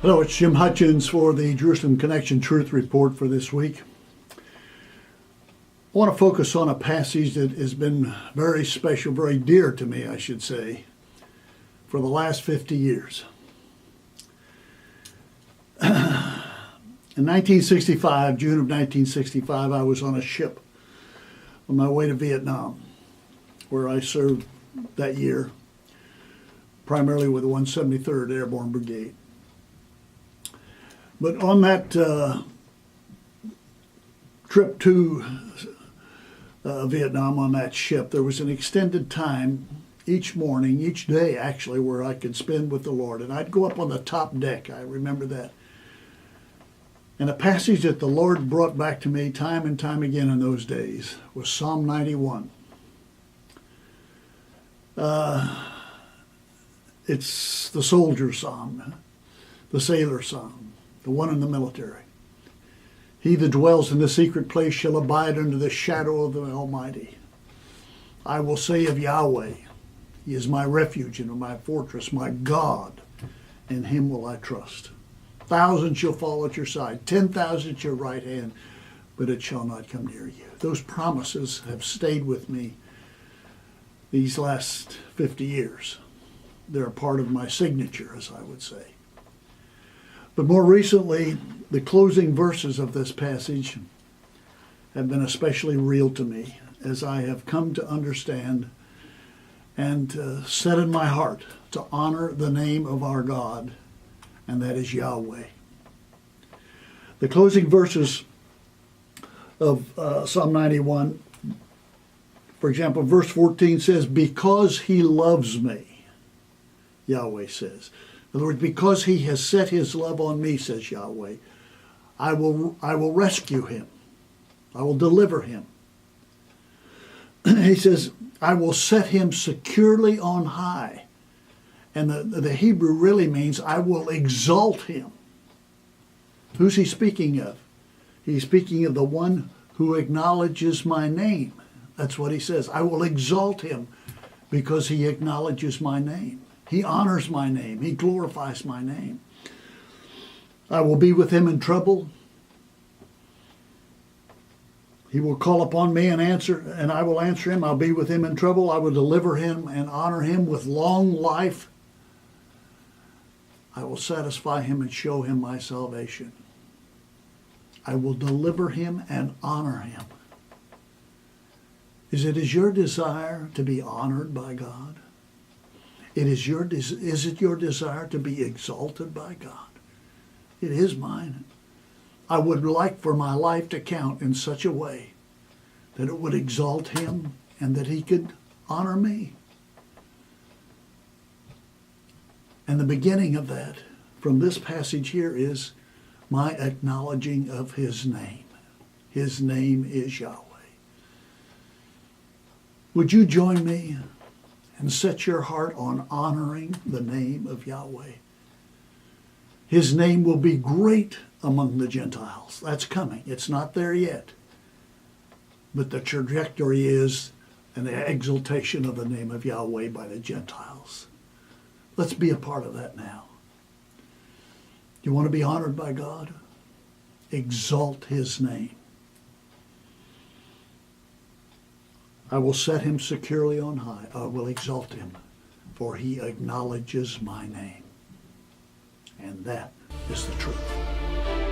Hello, it's Jim Hutchins for the Jerusalem Connection Truth Report for this week. I want to focus on a passage that has been very special, very dear to me, I should say, for the last 50 years. In 1965, June of 1965, I was on a ship on my way to Vietnam, where I served that year, primarily with the 173rd Airborne Brigade. But on that trip to Vietnam on that ship, there was an extended time each morning, each day actually, where I could spend with the Lord. And I'd go up on the top deck, I remember that. And a passage that the Lord brought back to me time and time again in those days was Psalm 91. It's the soldier psalm, the sailor psalm, the one in the military. He that dwells in the secret place shall abide under the shadow of the Almighty. I will say of Yahweh, He is my refuge and my fortress, my God, in Him will I trust. 1,000 shall fall at your side, 10,000 at your right hand, but it shall not come near you. Those promises have stayed with me these last 50 years. They're a part of my signature, as I would say. But more recently, the closing verses of this passage have been especially real to me as I have come to understand and set in my heart to honor the name of our God, and that is Yahweh. The closing verses of Psalm 91, for example, verse 14 says, "Because He loves me," Yahweh says. In other words, because He has set His love on me, says Yahweh, I will rescue him. I will deliver him. He says, I will set him securely on high. And the Hebrew really means I will exalt him. Who's He speaking of? He's speaking of the one who acknowledges my name. That's what He says. I will exalt him because he acknowledges my name. He honors my name. He glorifies my name. I will be with him in trouble. He will call upon me and I will answer him. I'll be with him in trouble. I will deliver him and honor him with long life. I will satisfy him and show him my salvation. I will deliver him and honor him. Is it your desire to be honored by God? Is it your desire to be exalted by God? It is mine. I would like for my life to count in such a way that it would exalt Him and that He could honor me. And the beginning of that from this passage here is my acknowledging of His name. His name is Yahweh. Would you join me and set your heart on honoring the name of Yahweh? His name will be great among the Gentiles. That's coming. It's not there yet. But the trajectory is an exaltation of the name of Yahweh by the Gentiles. Let's be a part of that now. You want to be honored by God? Exalt His name. I will set him securely on high. I will exalt him, for he acknowledges my name. And that is the truth.